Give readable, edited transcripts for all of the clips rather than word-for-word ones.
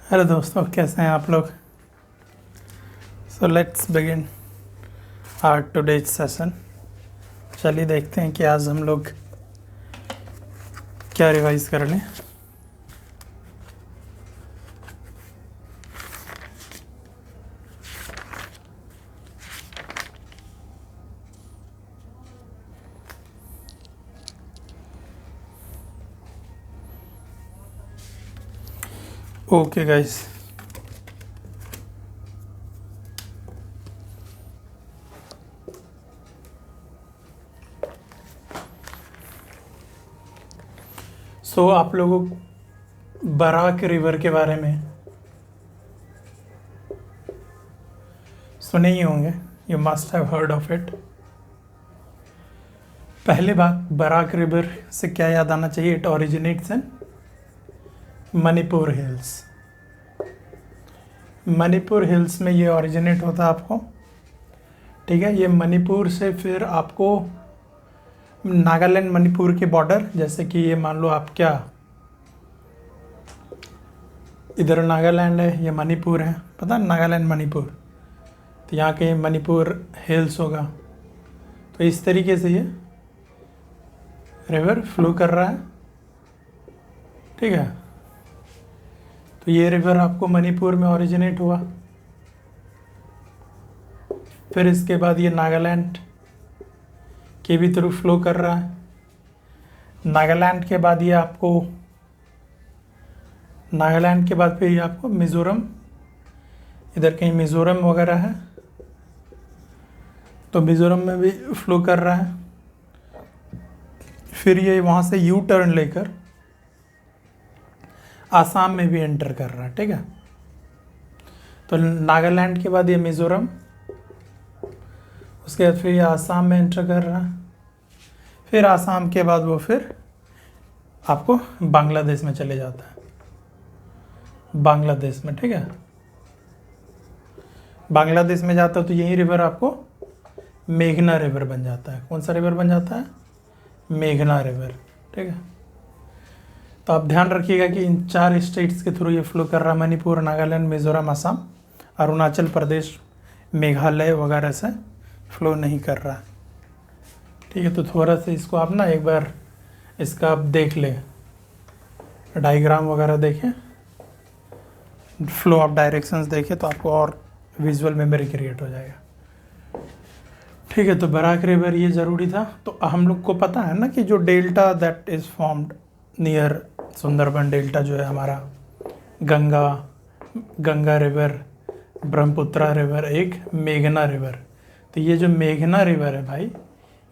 Hello दोस्तों, कैसे हैं आप लोग। So let's begin our today's session. चलिए देखते हैं कि आज हम लोग क्या रिवाइज कर लें। ओके गाइस, सो आप लोगों को बराक रिवर के बारे में सुने ही होंगे। You must have heard of it. पहले बात, बराक रिवर से क्या याद आना चाहिए? It originates in Manipur hills. Manipur hills में ये ओरिजिनेट होता है आपको, ठीक है। ये मणिपुर से फिर आपको नागालैंड मणिपुर के बॉर्डर, जैसे कि ये मान लो आप क्या, इधर नागालैंड है, ये मणिपुर है, पता है नागालैंड मणिपुर, तो यहाँ के मणिपुर हिल्स होगा। तो इस तरीके से ये रिवर फ्लो कर रहा है, ठीक है। तो ये रिवर आपको मणिपुर में ओरिजिनेट हुआ, फिर इसके बाद ये नागालैंड के भी थ्रू फ्लो कर रहा है। नागालैंड के बाद ये आपको, नागालैंड के बाद फिर ये आपको मिज़ोरम, इधर कहीं मिज़ोरम वगैरह है, तो मिज़ोरम में भी फ्लो कर रहा है। फिर ये वहाँ से यू टर्न लेकर आसाम में भी एंटर कर रहा है, ठीक है। तो नागालैंड के बाद ये मिज़ोरम, उसके बाद फिर ये आसाम में एंटर कर रहा है, फिर आसाम के बाद वो फिर आपको बांग्लादेश में चले जाता है, बांग्लादेश में, ठीक है। बांग्लादेश में जाता है तो यही रिवर आपको मेघना रिवर बन जाता है। कौन सा रिवर बन जाता है? मेघना रिवर, ठीक है। तो आप ध्यान रखिएगा कि इन 4 स्टेट्स के थ्रू ये फ्लो कर रहा है। मणिपुर, नागालैंड, मिज़ोरम, असम, अरुणाचल प्रदेश, मेघालय वगैरह से फ्लो नहीं कर रहा है, ठीक है। तो थोड़ा सा इसको आप ना एक बार इसका आप देख लें, डायग्राम वगैरह देखें, फ्लो ऑफ डायरेक्शंस देखें, तो आपको और विजुअल मेमोरी क्रिएट हो जाएगा, ठीक है। तो बराक रिवर ये ज़रूरी था। तो हम लोग को पता है ना कि जो delta that is formed near Sundarban delta, जो है हमारा गंगा रिवर, ब्रह्मपुत्रा रिवर, एक मेघना रिवर। तो ये जो मेघना रिवर है भाई,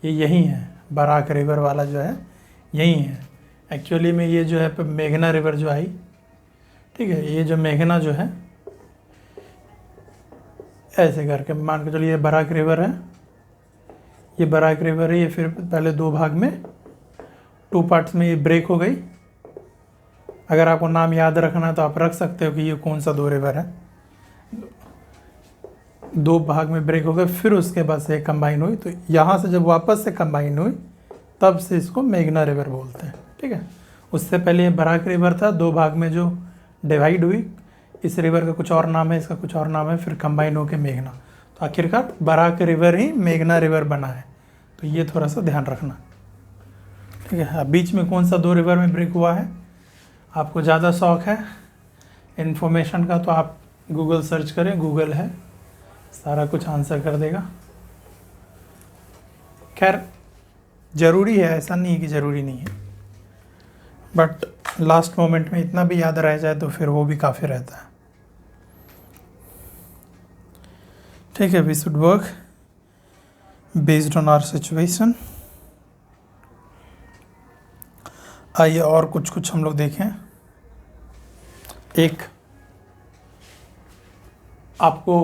ये यही है, बराक रिवर वाला जो है यही है। एक्चुअली में ये जो है मेघना रिवर जो आई, ठीक है, ये जो मेघना जो है ऐसे करके मान के चलिए, ये बराक रिवर है, ये बराक रिवर है। ये फिर पहले 2 भाग में, 2 पार्ट्स में ये ब्रेक हो गई। अगर आपको नाम याद रखना है तो आप रख सकते हो कि ये कौन सा 2 रिवर है। 2 भाग में ब्रेक हो गए, फिर उसके बाद से कंबाइन हुई। तो यहाँ से जब वापस से कंबाइन हुई, तब से इसको मेघना रिवर बोलते हैं, ठीक है। उससे पहले ये बराक रिवर था, 2 भाग में जो डिवाइड हुई। इस रिवर का कुछ और नाम है, इसका कुछ और नाम है, फिर कंबाइन होकर मेघना। तो आखिरकार बराक रिवर ही मेघना रिवर बना है। तो ये थोड़ा सा ध्यान रखना, ठीक है। अब बीच में कौन सा 2 रिवर में ब्रेक हुआ है, आपको ज़्यादा शौक है इन्फॉर्मेशन का, तो आप गूगल सर्च करें, गूगल है, सारा कुछ आंसर कर देगा। खैर ज़रूरी है, ऐसा नहीं है कि ज़रूरी नहीं है, बट लास्ट मोमेंट में इतना भी याद रह जाए तो फिर वो भी काफ़ी रहता है, ठीक है। We should work based on our situation. आइए और कुछ हम लोग देखें। एक आपको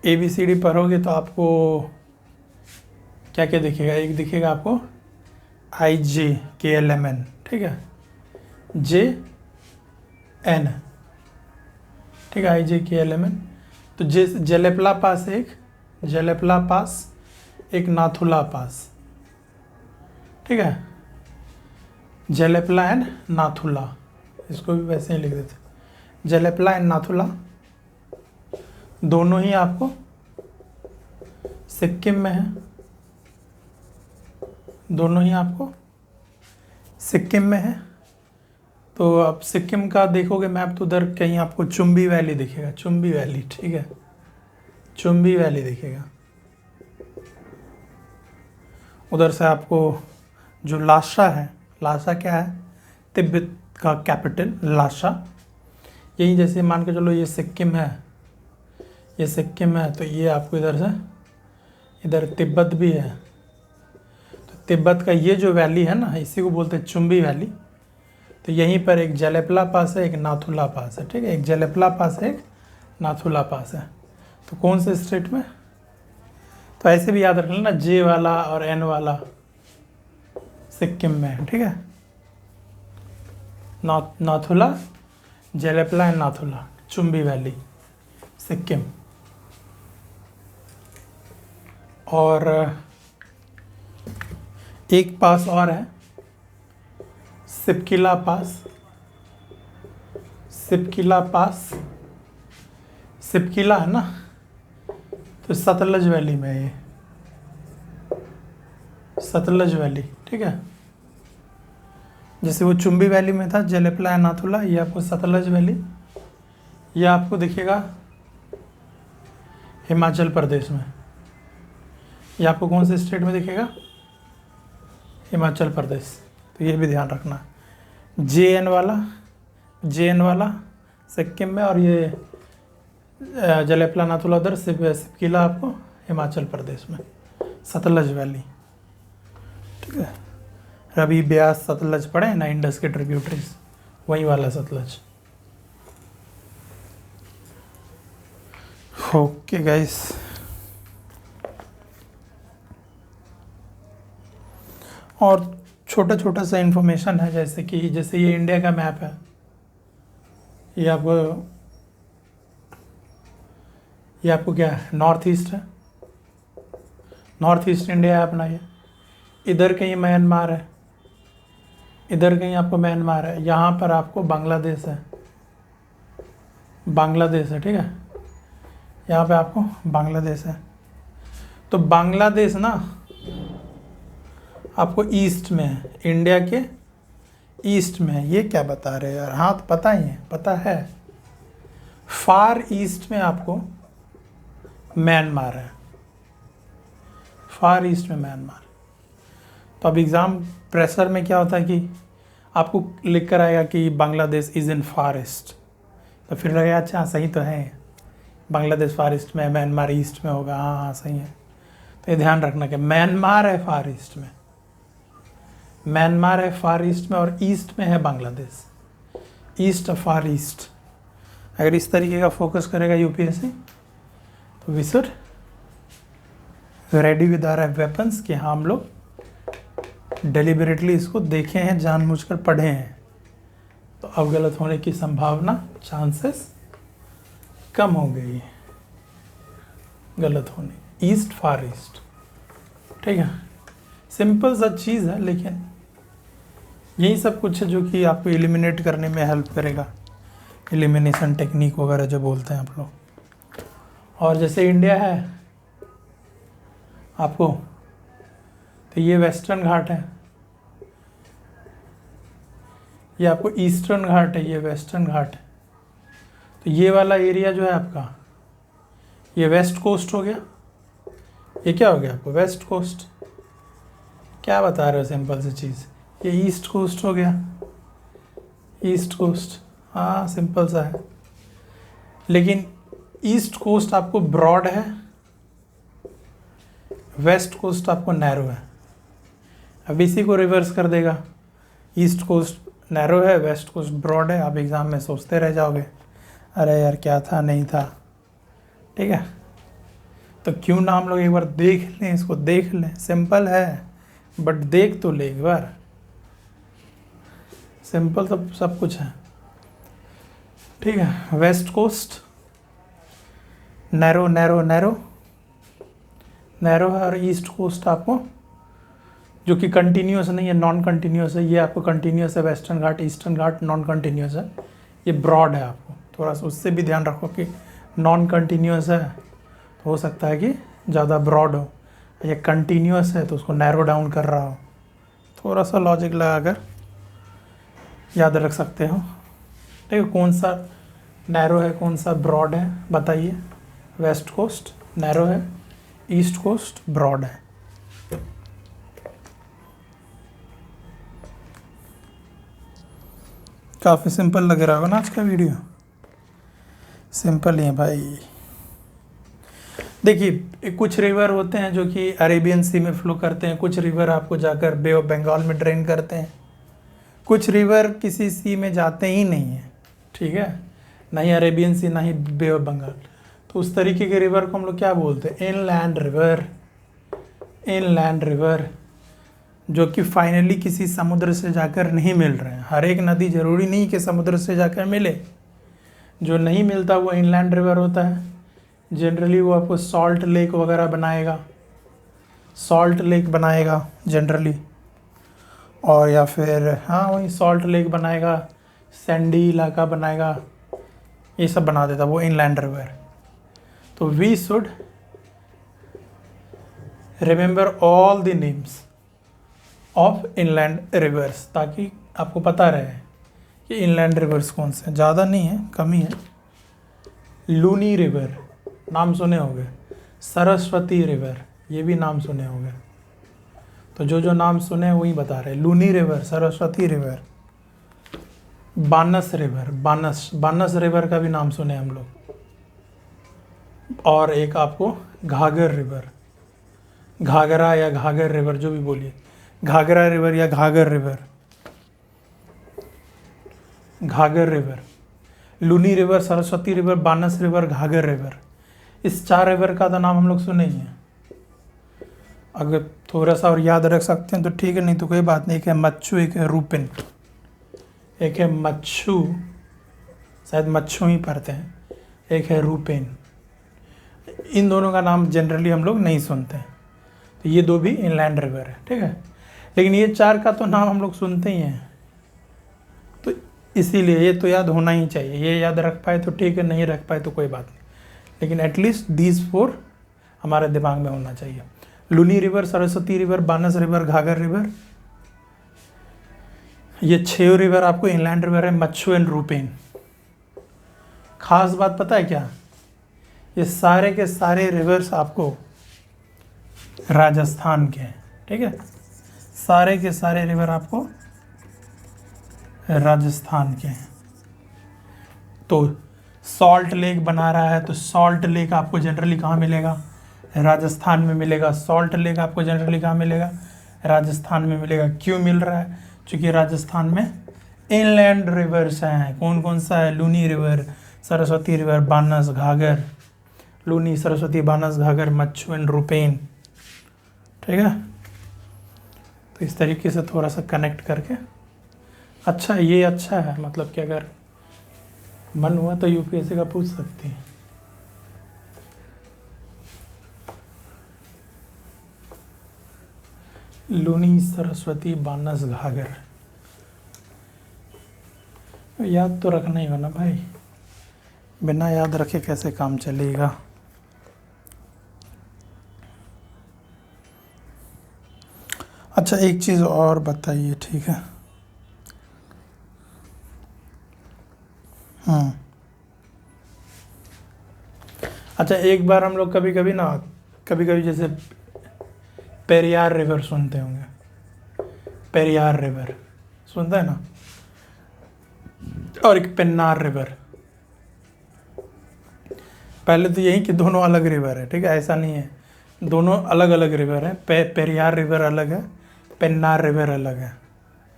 ABCD पढ़ोगे तो आपको क्या क्या दिखेगा? एक दिखेगा आपको IJKLMN, ठीक है, JN, ठीक है, IJKLMN। तो जेलेपला पास, एक जेलेपला पास, एक नाथुला पास, ठीक है, जेलेपला एंड नाथुला, इसको भी वैसे ही लिख देते। जलेपला एंड नाथुला दोनों ही आपको सिक्किम में है, दोनों ही आपको सिक्किम में है। तो आप सिक्किम का देखोगे मैप तो उधर कहीं आपको चुम्बी वैली दिखेगा, चुम्बी वैली, ठीक है, चुम्बी वैली दिखेगा। उधर से आपको जो लाशा है, लाशा क्या है, तिब्बत का कैपिटल लाशा। यही जैसे मान के चलो ये सिक्किम है, ये सिक्किम है, तो ये आपको इधर से इधर तिब्बत भी है। तो तिब्बत का ये जो वैली है ना, इसी को बोलते हैं चुम्बी वैली। तो यहीं पर एक जलेपला पास है, एक नाथुला पास है, ठीक है, एक जलेपला पास है, एक नाथुला पास है। तो कौन से स्टेट में, तो ऐसे भी याद रख लेना, जे वाला और एन वाला सिक्किम में है, ठीक है। Nathula, Jelepla and Nathula, Chumbi valley, Sikkim. और एक पास और है, सिपकिला पास, सिपकिला पास, सिपकिला है ना, तो सतलज वैली में है ये, सतलज वैली, ठीक है। जैसे वो चुम्बी वैली में था जलेपला एंड नाथुला, ये आपको सतलज वैली, ये आपको दिखेगा हिमाचल प्रदेश में। ये आपको कौन से स्टेट में दिखेगा, हिमाचल प्रदेश। तो ये भी ध्यान रखना, JN वाला सिक्किम में, और ये जलेपला नाथुला उधर, सिपकिला आपको हिमाचल प्रदेश में, सतलज वैली, ठीक है। रवि, ब्यास, सतलज पढ़े ना, इंडस के ट्रिब्यूटरीज, वही वाला सतलज। ओके गाइस, और छोटा छोटा सा इंफॉर्मेशन है, जैसे कि जैसे ये इंडिया का मैप है, ये आपको क्या है, नॉर्थ ईस्ट है, नॉर्थ ईस्ट इंडिया है अपना ये। इधर कहीं म्यांमार है, इधर कहीं आपको म्यांमार है, यहाँ पर आपको बांग्लादेश है, बांग्लादेश है, ठीक है, यहाँ पे आपको बांग्लादेश है। तो बांग्लादेश ना आपको ईस्ट में है, इंडिया के ईस्ट में है। ये क्या बता रहे हैं यार, हाँ तो पता ही है, पता है, फार ईस्ट में आपको म्यांमार है, फार ईस्ट में म्यांमार। तो अब एग्ज़ाम प्रेशर में क्या होता है कि आपको लिख कर आएगा कि Bangladesh is in far east, तो फिर लगेगा अच्छा सही तो है, बांग्लादेश फार ईस्ट में, म्यांमार ईस्ट में होगा, हाँ हाँ सही है। तो ये ध्यान रखना कि म्यांमार है फार ईस्ट में, म्यांमार है फार ईस्ट में, और ईस्ट में है Bangladesh, east of far east. अगर इस तरीके का फोकस करेगा यूपीएससी, तो we should ready with our weapons कि हाँ हम लोग डेलिबरेटली इसको देखे हैं, जानबूझकर पढ़े हैं, तो अब गलत होने की संभावना, चांसेस कम हो गई गलत होने। ईस्ट फार ईस्ट, ठीक है, सिंपल सा चीज़ है, लेकिन यही सब कुछ है जो कि आपको एलिमिनेट करने में हेल्प करेगा, एलिमिनेशन टेक्निक वगैरह जो बोलते हैं आप लोग। और जैसे इंडिया है आपको, तो ये वेस्टर्न घाट है, ये आपको ईस्टर्न घाट है, ये वेस्टर्न घाट है। तो ये वाला एरिया जो है आपका, ये वेस्ट कोस्ट हो गया, ये क्या हो गया आपको, वेस्ट कोस्ट। क्या बता रहे हो, सिंपल सी चीज़, ये ईस्ट कोस्ट हो गया, ईस्ट कोस्ट, हाँ सिंपल सा है। लेकिन ईस्ट कोस्ट आपको ब्रॉड है, वेस्ट कोस्ट आपको नैरो है। अब इसी को रिवर्स कर देगा, ईस्ट कोस्ट नैरो है, वेस्ट कोस्ट ब्रॉड है। आप एग्ज़ाम में सोचते रह जाओगे, अरे यार क्या था नहीं था, ठीक है। तो क्यों ना हम लोग एक बार देख लें, इसको देख लें, सिंपल है बट देख तो ले एक बार, सिंपल सब कुछ है, ठीक है। वेस्ट कोस्ट नैरो है, और ईस्ट कोस्ट आपको जो कि कंटिन्यूस नहीं है, नॉन कंटिन्यूस है। ये आपको कंटिन्यूस है वेस्टर्न घाट, ईस्टर्न घाट नॉन कंटिन्यूस है। ये ब्रॉड है, आपको थोड़ा सा उससे भी ध्यान रखो कि नॉन कंटिन्यूस है तो हो सकता है कि ज़्यादा ब्रॉड हो, ये कंटिन्यूस है तो उसको नैरो डाउन कर रहा हो। थोड़ा सा लॉजिक लगा कर याद रख सकते हो। ठीक है, कौन सा नैरो है कौन सा ब्रॉड है बताइए। वेस्ट कोस्ट नैरो है, ईस्ट कोस्ट ब्रॉड है। काफ़ी सिंपल लग रहा होगा ना आज का वीडियो, सिंपल ही है भाई। देखिए कुछ रिवर होते हैं जो कि अरेबियन सी में फ्लो करते हैं, कुछ रिवर आपको जाकर बे ऑफ बंगाल में ड्रेन करते हैं, कुछ रिवर किसी सी में जाते ही नहीं हैं। ठीक है, ना ही अरेबियन सी ना ही बे ऑफ बंगाल। तो उस तरीके के रिवर को हम लोग क्या बोलते हैं, इनलैंड रिवर। इनलैंड रिवर जो कि फाइनली किसी समुद्र से जाकर नहीं मिल रहे हैं। हर एक नदी जरूरी नहीं कि समुद्र से जाकर मिले, जो नहीं मिलता वो इनलैंड रिवर होता है। जनरली वो आपको सॉल्ट लेक वगैरह बनाएगा, सॉल्ट लेक बनाएगा जनरली, और या फिर हाँ वही सॉल्ट लेक बनाएगा, सैंडी इलाका बनाएगा, ये सब बना देता वो इनलैंड रिवर। तो we should remember all the names of inland rivers, ताकि आपको पता रहे कि इनलैंड रिवर्स कौन से हैं। ज़्यादा नहीं है, कम ही है। लूनी रिवर नाम सुने होंगे, सरस्वती रिवर ये भी नाम सुने होंगे। तो जो नाम सुने वही बता रहे, Luni river, Saraswati river, Banas river, Banas river का भी नाम सुने हम लोग, और एक आपको घाघर रिवर, घाघरा या घाघर रिवर जो भी बोलिए, घाघरा रिवर या Ghaggar river, Ghaggar river, Luni river, Saraswati river, Banas river, Ghaggar river. इस 4 रिवर का तो नाम हम लोग सुने ही हैं। अगर थोड़ा सा और याद रख सकते हैं तो ठीक है, नहीं तो कोई बात नहीं। एक है मच्छू, एक है रूपिन, एक है मच्छू, शायद मच्छू ही पढ़ते हैं, एक है रूपेन। इन दोनों का नाम जनरली हम लोग नहीं सुनते हैं, तो ये 2 भी इनलैंड रिवर है। ठीक है, लेकिन ये 4 का तो नाम हम लोग सुनते ही हैं, तो इसीलिए ये तो याद होना ही चाहिए। ये याद रख पाए तो ठीक है, नहीं रख पाए तो कोई बात नहीं, लेकिन एटलीस्ट दीज 4 हमारे दिमाग में होना चाहिए। Luni river, Saraswati river, Banas river, Ghaggar river, ये 6 रिवर आपको इनलैंड रिवर है, मच्छू एंड रूपेन। खास बात पता है क्या, ये सारे के सारे रिवर्स आपको राजस्थान के हैं। ठीक है, सारे के सारे रिवर आपको राजस्थान के हैं। तो सॉल्ट लेक बना रहा है, तो सॉल्ट लेक आपको जनरली कहाँ मिलेगा, राजस्थान में मिलेगा। सॉल्ट लेक आपको जनरली कहाँ मिलेगा, राजस्थान में मिलेगा। क्यों मिल रहा है, क्योंकि राजस्थान में इनलैंड रिवर्स हैं। कौन कौन सा है, Luni river, Saraswati river, Banas, Ghaggar, Luni, Saraswati, Banas, Ghaggar, Machhu and Rupen. ठीक है, तो इस तरीके से थोड़ा सा कनेक्ट करके, अच्छा ये अच्छा है, मतलब कि अगर मन हुआ तो यूपीएससी का पूछ सकती है। लूनी, सरस्वती, बानस, घाघर, याद तो रखना ही होना भाई, बिना याद रखे कैसे काम चलेगा। अच्छा एक चीज़ और बताइए, ठीक है। अच्छा एक बार हम लोग कभी कभी जैसे पेरियार रिवर सुनते होंगे, पेरियार रिवर सुनते हैं ना, और एक पेन्नार रिवर। पहले तो यही कि दोनों अलग रिवर है, ठीक है, ऐसा नहीं है, दोनों अलग अलग रिवर हैं। पेरियार रिवर अलग है, पेन्नार रिवर अलग है।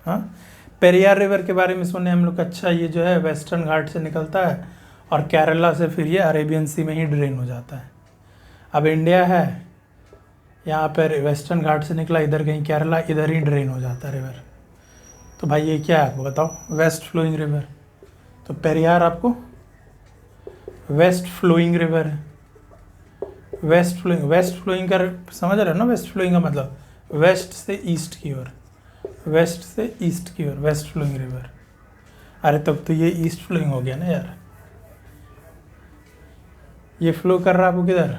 हाँ, पेरियार रिवर के बारे में सुने हम लोग, अच्छा ये जो है वेस्टर्न घाट से निकलता है और केरला से फिर ये अरेबियन सी में ही ड्रेन हो जाता है। अब इंडिया है, यहाँ पर वेस्टर्न घाट से निकला, इधर कहीं केरला, इधर ही ड्रेन हो जाता है रिवर। तो भाई ये क्या है आपको बताओ, वेस्ट फ्लोइंग रिवर। तो पेरियार आपको वेस्ट फ्लोइंग रिवर है। वेस्ट फ्लोइंग का समझ रहे हो ना, वेस्ट फ्लोइंग का मतलब वेस्ट से ईस्ट की ओर, वेस्ट से ईस्ट की ओर, वेस्ट फ्लोइंग रिवर। अरे तब तो ये ईस्ट फ्लोइंग हो गया ना यार, ये फ्लो कर रहा है आपको किधर,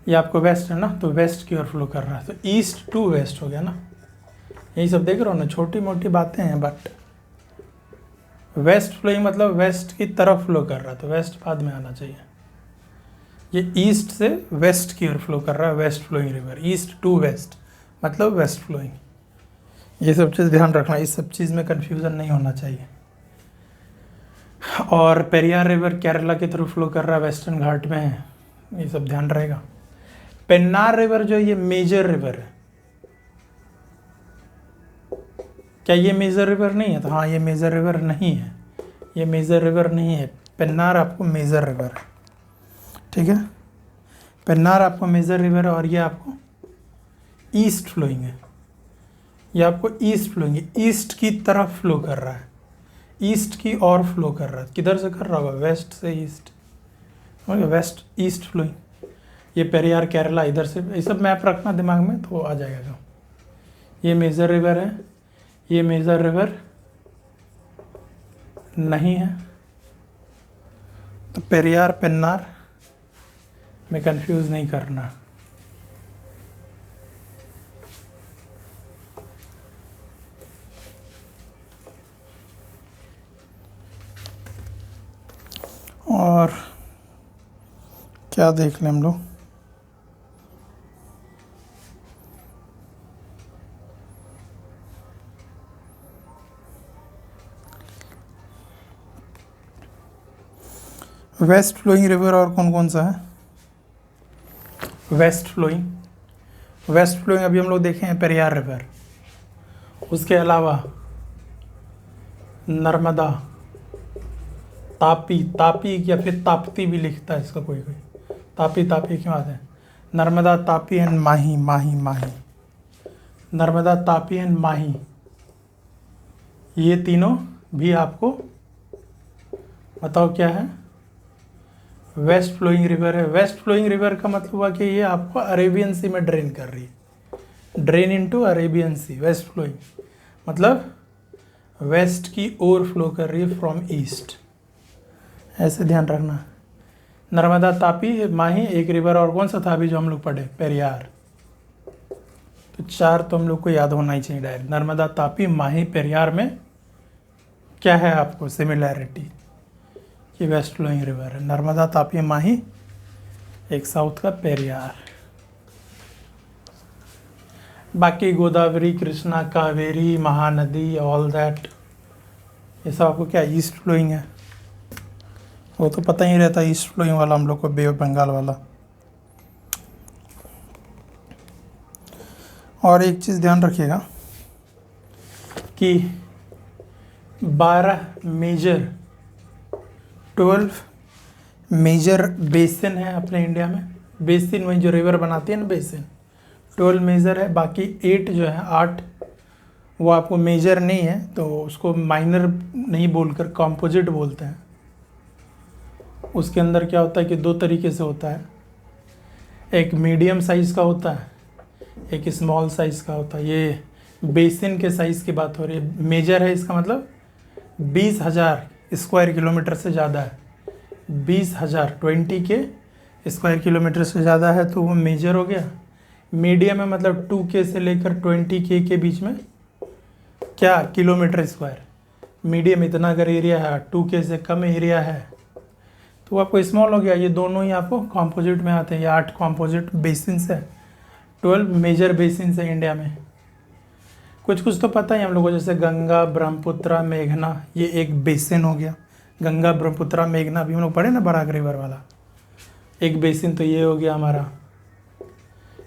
ये आपको वेस्ट है ना, तो वेस्ट की ओर फ्लो कर रहा है, तो ईस्ट टू वेस्ट हो गया ना। यही सब देख रहे हो ना, छोटी मोटी बातें हैं, बट वेस्ट फ्लोइंग मतलब वेस्ट की तरफ फ्लो कर रहा है, तो वेस्ट बाद में आना चाहिए। ये ईस्ट से वेस्ट की ओर फ्लो कर रहा है, west flowing river, east to west मतलब वेस्ट फ्लोइंग। ये सब चीज़ ध्यान रखना, इस सब चीज़ में कन्फ्यूज़न नहीं होना चाहिए। और पेरियार रिवर केरला की तरफ फ्लो कर रहा है, वेस्टर्न घाट में है, ये सब ध्यान रहेगा। पेन्नार रिवर जो ये मेजर रिवर है, क्या ये मेजर रिवर नहीं है? तो हाँ, ये मेजर रिवर नहीं है, ये मेजर रिवर नहीं है। पेन्नार आपको मेजर रिवर है, ठीक है। पेन्नार आपको मेजर रिवर है और ये आपको ईस्ट फ्लोइंग है, ये आपको ईस्ट फ्लोइंग है, ईस्ट की तरफ फ्लो कर रहा है, ईस्ट की ओर फ्लो कर रहा है। किधर से कर रहा होगा? वेस्ट से ईस्ट, वेस्ट ईस्ट फ्लोइंग। ये पेरियार केरला इधर से, ये सब मैप रखना दिमाग में तो आ जाएगा। ये मेजर रिवर है, ये मेजर रिवर नहीं है, तो पेरियार पेन्नार में कंफ्यूज नहीं करना। और क्या देख लें हम लोग, वेस्ट फ्लोइंग रिवर और कौन कौन सा है? वेस्ट फ्लोइंग, वेस्ट फ्लोइंग अभी हम लोग देखे हैं पेरियार रिवर, उसके अलावा नर्मदा, तापी, तापी या फिर ताप्ती भी लिखता है इसका कोई कोई, तापी तापी क्यों आते हैं? नर्मदा, तापी एंड माही, माही माही, नर्मदा, तापी एंड माही, ये तीनों भी आपको बताओ क्या है? वेस्ट फ्लोइंग रिवर है। वेस्ट फ्लोइंग रिवर का मतलब हुआ कि ये आपको अरेबियन सी में ड्रेन कर रही है, ड्रेन इनटू अरेबियन सी। वेस्ट फ्लोइंग मतलब वेस्ट की ओर फ्लो कर रही है फ्रॉम ईस्ट, ऐसे ध्यान रखना। नर्मदा, तापी, माही, एक रिवर और कौन सा था अभी जो हम लोग पढ़े? पेरियार। तो चार तो हम लोग को याद होना ही चाहिए डायरेक्ट। नर्मदा, तापी, माही, पेरियार में क्या है आपको सिमिलैरिटी? कि वेस्ट फ्लोइंग रिवर है, नर्मदा, तापी, माही, एक साउथ का पेरियार। बाकी गोदावरी, कृष्णा, कावेरी, महानदी, ऑल दैट, ये सब आपको क्या ईस्ट फ्लोइंग है, वो तो पता ही रहता है ईस्ट फ्लोइंग वाला हम लोग को, बे ऑफ बंगाल वाला। और एक चीज़ ध्यान रखिएगा कि 12 मेजर 12 मेजर बेसिन है अपने इंडिया में। बेसिन वही जो रिवर बनाती है ना, बेसिन। 12 मेजर है, बाकी 8 जो है 8 वो आपको मेजर नहीं है, तो उसको माइनर नहीं बोलकर कॉम्पोजिट बोलते हैं। उसके अंदर क्या होता है कि दो तरीके से होता है, एक मीडियम साइज़ का होता है, एक स्मॉल साइज़ का होता है। ये बेसिन के साइज़ की बात हो रही है। मेजर है इसका मतलब 20,000 स्क्वायर किलोमीटर से ज़्यादा है, 20,000 20 के स्क्वायर किलोमीटर से ज़्यादा है तो वो मेजर हो गया। मीडियम है मतलब 2K से लेकर 20K के बीच में क्या किलोमीटर स्क्वायर। मीडियम इतना अगर एरिया है, 2K से कम एरिया है तो आपको स्मॉल हो गया। ये दोनों ही आपको कॉम्पोजिट में आते हैं। ये 8 कॉम्पोजिट बेसिन्स है, 12 मेजर बेसिन्स है इंडिया में। कुछ कुछ तो पता है हम लोगों को, जैसे गंगा, ब्रह्मपुत्र, मेघना, ये एक बेसिन हो गया। गंगा, ब्रह्मपुत्र, मेघना अभी हम लोग पढ़े ना, बराक रिवर वाला। एक बेसिन तो ये हो गया हमारा।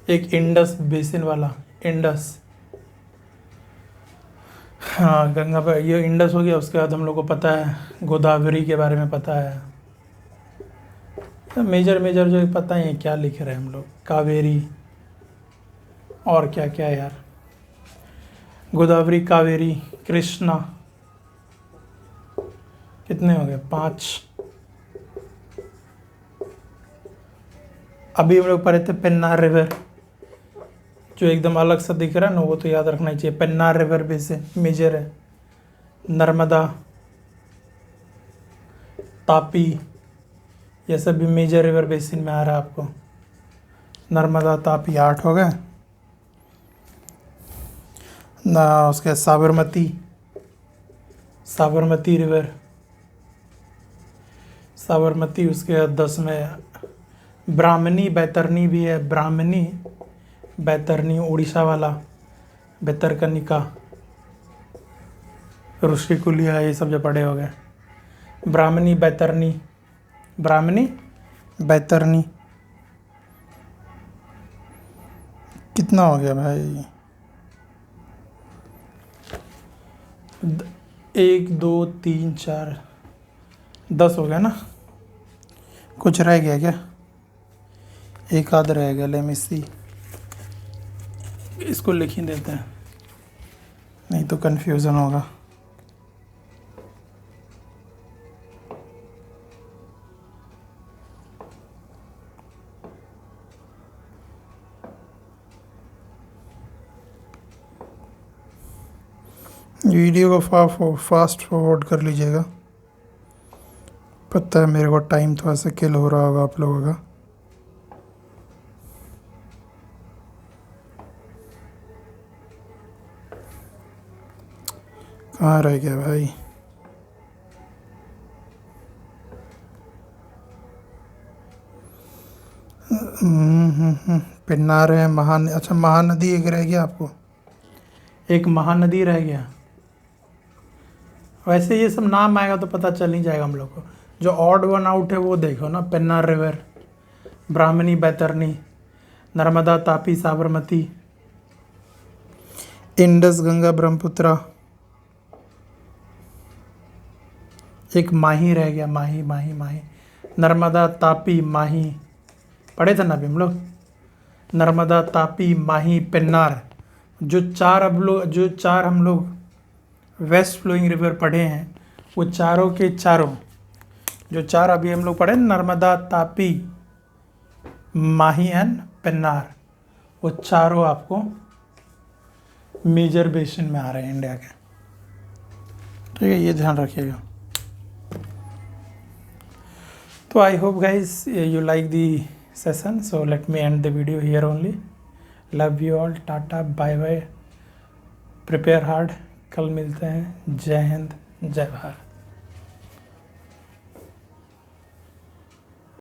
एक इंडस बेसिन वाला, इंडस, हाँ गंगा पर ये इंडस हो गया। उसके बाद हम लोग को पता है गोदावरी के बारे में पता है। तो मेजर मेजर जो पता है क्या लिख रहे हैं हम लोग, कावेरी और क्या क्या यार, गोदावरी, कावेरी, कृष्णा, कितने हो गए? 5। अभी हम लोग पढ़े थे पेन्नार रिवर, जो एकदम अलग सा दिख रहा है ना वो तो याद रखना ही चाहिए। पेन्नार रिवर बेसिन मेजर है। नर्मदा, तापी, ये सब भी मेजर रिवर बेसिन में आ रहा है आपको। नर्मदा तापी 8 हो गए ना। उसके साबरमती, साबरमती रिवर, साबरमती उसके 10 में। ब्राह्मणी बैतरनी भी है, ब्राह्मणी बैतरनी उड़ीसा वाला, बैतरकनिका, ऋषिकुलिया, ये सब जो पढ़े हो गए। ब्राह्मणी बैतरनी, ब्राह्मणी बैतरनी कितना हो गया भाई? 1 2 3 4 10 हो गया ना। कुछ रह गया क्या? एक आध रह गया। लेट मी सी, इसको लिख ही देते हैं, नहीं तो कंफ्यूजन होगा। वीडियो को फास्ट फॉरवर्ड कर लीजिएगा। पता है मेरे को टाइम थोड़ा सा किल हो रहा होगा आप लोगों का। कहाँ रह गया भाई? पेन्नार है, अच्छा महानदी एक रह गया आपको, एक महानदी रह गया। वैसे ये सब नाम आएगा तो पता चल ही जाएगा हम लोग को। जो ऑड वन आउट है वो देखो ना, पेन्नार रिवर, ब्राह्मणी बैतरनी, नर्मदा तापी साबरमती, इंडस गंगा ब्रह्मपुत्रा, एक माही रह गया, माही माही माही, नर्मदा तापी माही, पढ़े थे ना अभी हम लोग, नर्मदा तापी माही पेन्नार। जो चार हम लोग वेस्ट फ्लोइंग रिवर पढ़े हैं वो चारों के चारों, जो चार अभी हम लोग पढ़े, नर्मदा तापी माही एंड पेन्नार, वो चारों आपको मेजर बेसिन में आ रहे हैं इंडिया के। ठीक है, ये ध्यान रखिएगा। तो I hope guys you like the session, so let me end the video here only. Love you all, tata bye bye, prepare hard, कल मिलते हैं। जय हिंद, जय भारत।